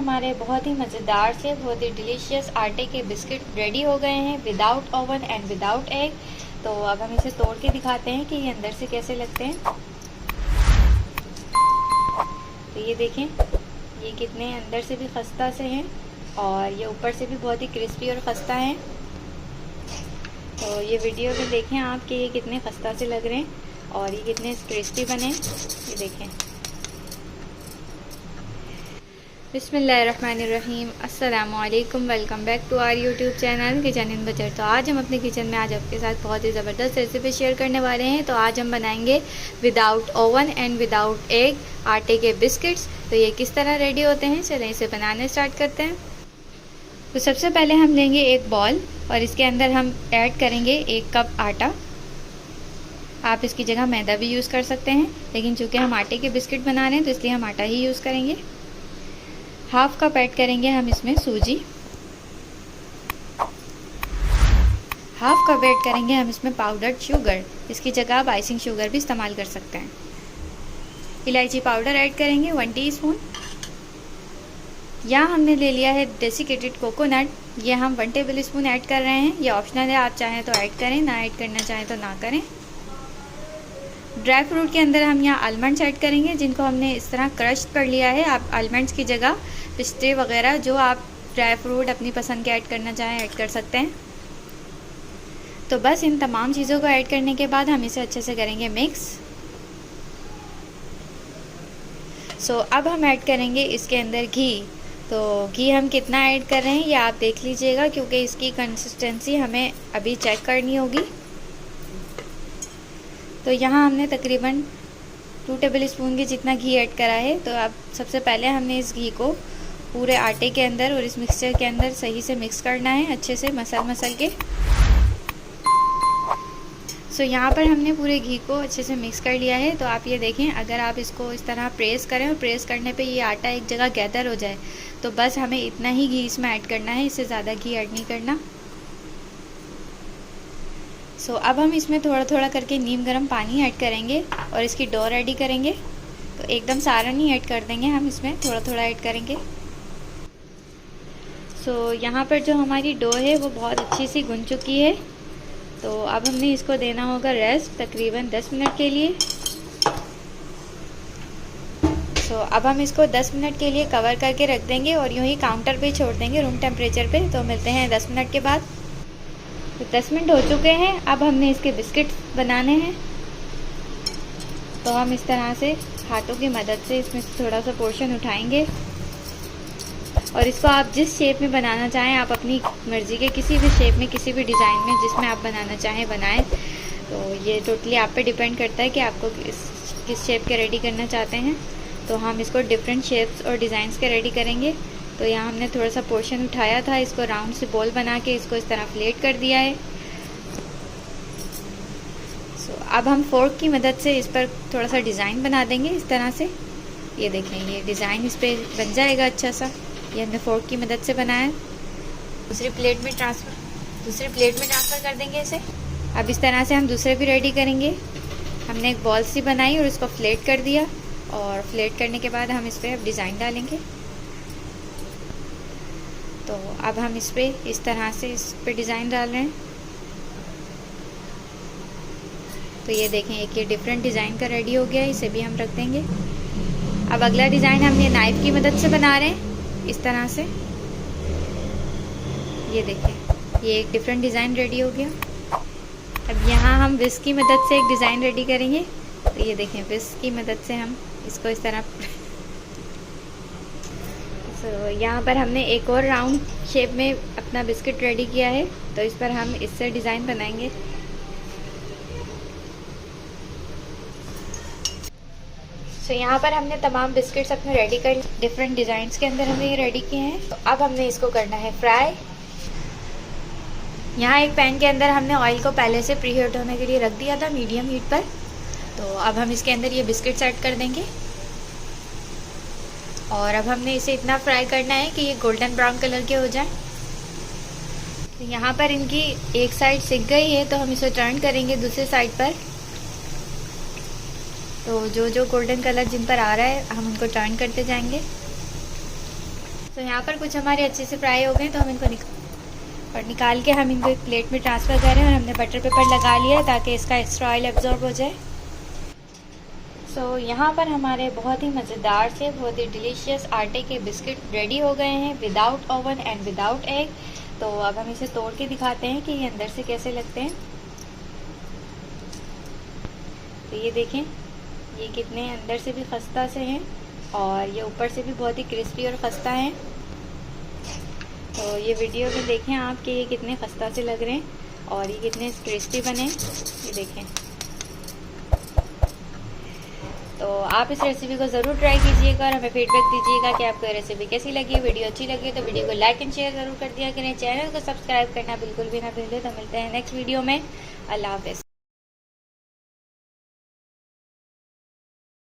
हमारे बहुत ही मज़ेदार से बहुत ही डिलीशियस आटे के बिस्किट रेडी हो गए हैं without oven and without egg. तो अब हम इसे तोड़ के दिखाते हैं कि ये अंदर से कैसे लगते हैं। तो ये देखें, ये कितने अंदर से भी खस्ता से हैं और ये ऊपर से भी बहुत ही क्रिस्पी और खस्ता हैं। तो ये वीडियो में देखें आप कि ये कितने खस्ता से लग रहे हैं और ये कितने क्रिस्पी बने। ये देखें। बिस्मिल्लाहिर्रहमानिर्रहीम, अस्सलाम वालेकुम, welcome back to our YouTube channel kitchen in budget. तो आज हम अपने किचन में आज आपके साथ बहुत ही ज़बरदस्त रेसिपी शेयर करने वाले हैं। तो आज हम बनाएंगे without oven and without egg आटे के बिस्किट्स। तो ये किस तरह रेडी होते हैं, चलें इसे बनाने स्टार्ट करते हैं। तो सबसे पहले हम लेंगे एक बॉल और इसके अंदर हम ऐड करेंगे 1 कप आटा। आप इसकी जगह मैदा भी यूज़ कर सकते हैं, लेकिन चूँकि हम आटे के बिस्किट बना रहे हैं तो इसलिए हम आटा ही यूज़ करेंगे। 1/2 कप ऐड करेंगे हम इसमें सूजी। 1/2 कप ऐड करेंगे हम इसमें पाउडर्ड शुगर। इसकी जगह आप आइसिंग शुगर भी इस्तेमाल कर सकते हैं। इलायची पाउडर ऐड करेंगे 1 टीस्पून। यहाँ हमने ले लिया है डेसिकेटेड कोकोनट, ये हम 1 टेबल स्पून ऐड कर रहे हैं। ये ऑप्शनल है, आप चाहें तो ऐड करें, ना ऐड करना चाहें तो ना करें। ड्राई फ्रूट के अंदर हम यहाँ आलमंड्स ऐड करेंगे, जिनको हमने इस तरह क्रश कर लिया है। आप आलमंड्स की जगह पिस्ते वगैरह जो आप ड्राई फ्रूट अपनी पसंद के ऐड करना चाहें ऐड कर सकते हैं। तो बस इन तमाम चीज़ों को ऐड करने के बाद हम इसे अच्छे से करेंगे मिक्स। अब हम ऐड करेंगे इसके अंदर घी। तो घी हम कितना ऐड कर रहे हैं ये आप देख लीजिएगा, क्योंकि इसकी कंसिस्टेंसी हमें अभी चेक करनी होगी। तो यहाँ हमने तकरीबन 2 टेबल स्पून के जितना घी ऐड करा है। तो अब सबसे पहले हमने इस घी को पूरे आटे के अंदर और इस मिक्सचर के अंदर सही से मिक्स करना है, अच्छे से मसल के। यहाँ पर हमने पूरे घी को अच्छे से मिक्स कर लिया है। तो आप ये देखें, अगर आप इसको इस तरह प्रेस करें और प्रेस करने पे ये आटा एक जगह गैदर हो जाए तो बस हमें इतना ही घी इसमें ऐड करना है, इससे ज़्यादा घी ऐड नहीं करना। अब हम इसमें थोड़ा थोड़ा करके नीम गर्म पानी ऐड करेंगे और इसकी डो रेडी करेंगे। तो एकदम सारा नहीं ऐड कर देंगे, हम इसमें थोड़ा थोड़ा ऐड करेंगे। यहाँ पर जो हमारी डो है वो बहुत अच्छी सी गुन चुकी है। तो अब हमने इसको देना होगा रेस्ट तकरीबन 10 मिनट के लिए। अब हम इसको 10 मिनट के लिए कवर करके रख देंगे और यूँ ही काउंटर पे छोड़ देंगे रूम टेम्परेचर पे। तो मिलते हैं 10 मिनट के बाद। तो 10 मिनट हो चुके हैं। अब हमने इसके बिस्किट बनाने हैं। तो हम इस तरह से हाथों की मदद से इसमें थोड़ा सा पोर्शन उठाएंगे और इसको आप जिस शेप में बनाना चाहें, आप अपनी मर्ज़ी के किसी भी शेप में, किसी भी डिज़ाइन में जिसमें आप बनाना चाहें बनाएं। तो ये टोटली आप पे डिपेंड करता है कि आपको किस शेप के रेडी करना चाहते हैं। तो हम इसको डिफरेंट शेप्स और डिज़ाइंस के रेडी करेंगे। तो यहाँ हमने थोड़ा सा पोर्शन उठाया था, इसको राउंड से बॉल बना के इसको इस तरह प्लेट कर दिया है। अब हम फोर्क की मदद से इस पर थोड़ा सा डिज़ाइन बना देंगे इस तरह से। ये देखें, ये डिज़ाइन इस पर बन जाएगा अच्छा सा। ये हमने फोर्क की मदद से बनाया है। दूसरी प्लेट में ट्रांसफ़र कर देंगे इसे। अब इस तरह से हम दूसरे भी रेडी करेंगे। हमने एक बॉल सी बनाई और इसको फ्लैट कर दिया और फ्लैट करने के बाद हम इस पर अब डिज़ाइन डालेंगे। तो अब हम इस पर इस तरह से इस पर डिज़ाइन डाल रहे हैं। तो ये देखें, एक ये डिफरेंट डिज़ाइन का रेडी हो गया है, इसे भी हम रख देंगे। अब अगला डिज़ाइन हम ये नाइफ़ की मदद से बना रहे हैं इस तरह से। ये देखें, ये एक डिफरेंट डिज़ाइन रेडी हो गया। अब यहाँ हम विस्क की मदद से एक डिज़ाइन रेडी करेंगे। तो ये देखें, विस्क की मदद से हम इसको इस तरह यहाँ पर हमने एक और राउंड शेप में अपना बिस्किट रेडी किया है। तो इस पर हम इससे डिज़ाइन बनाएंगे। यहाँ पर हमने तमाम बिस्किट्स अपने रेडी कर, डिफरेंट डिज़ाइंस के अंदर हमने ये रेडी किए हैं। तो अब हमने इसको करना है फ्राई। यहाँ एक पैन के अंदर हमने ऑयल को पहले से प्री हीट होने के लिए रख दिया था मीडियम हीट पर। तो अब हम इसके अंदर ये बिस्किट्स ऐड कर देंगे और अब हमने इसे इतना फ्राई करना है कि ये गोल्डन ब्राउन कलर के हो जाए। तो यहाँ पर इनकी एक साइड सिक गई है, तो हम इसे टर्न करेंगे दूसरी साइड पर। तो जो गोल्डन कलर जिन पर आ रहा है हम उनको टर्न करते जाएंगे। सो यहाँ पर कुछ हमारे अच्छे से फ्राई हो गए, तो हम इनको निकाल के हम इनको एक प्लेट में ट्रांसफ़र कर रहे हैं। और हमने बटर पेपर लगा लिया है ताकि इसका एक्स्ट्रा ऑयल एब्जॉर्ब हो जाए। सो यहाँ पर हमारे बहुत ही मज़ेदार से, बहुत ही डिलीशियस आटे के बिस्किट रेडी हो गए हैं without oven and without egg. तो अब हम इसे तोड़ के दिखाते हैं कि ये अंदर से कैसे लगते हैं। तो ये देखें, ये कितने अंदर से भी खस्ता से हैं और ये ऊपर से भी बहुत ही क्रिस्पी और खस्ता हैं। तो ये वीडियो में देखें आप कि ये कितने खस्ता से लग रहे हैं और ये कितने क्रिस्पी बने, ये देखें। तो आप इस रेसिपी को ज़रूर ट्राई कीजिएगा और हमें फीडबैक दीजिएगा कि आपको ये रेसिपी कैसी लगी। वीडियो अच्छी लगी तो वीडियो को लाइक एंड शेयर ज़रूर कर दिया करें। चैनल को सब्सक्राइब करना बिल्कुल भी ना भूलें। तो मिलते हैं नेक्स्ट वीडियो में। अल्लाह हाफ़िज़।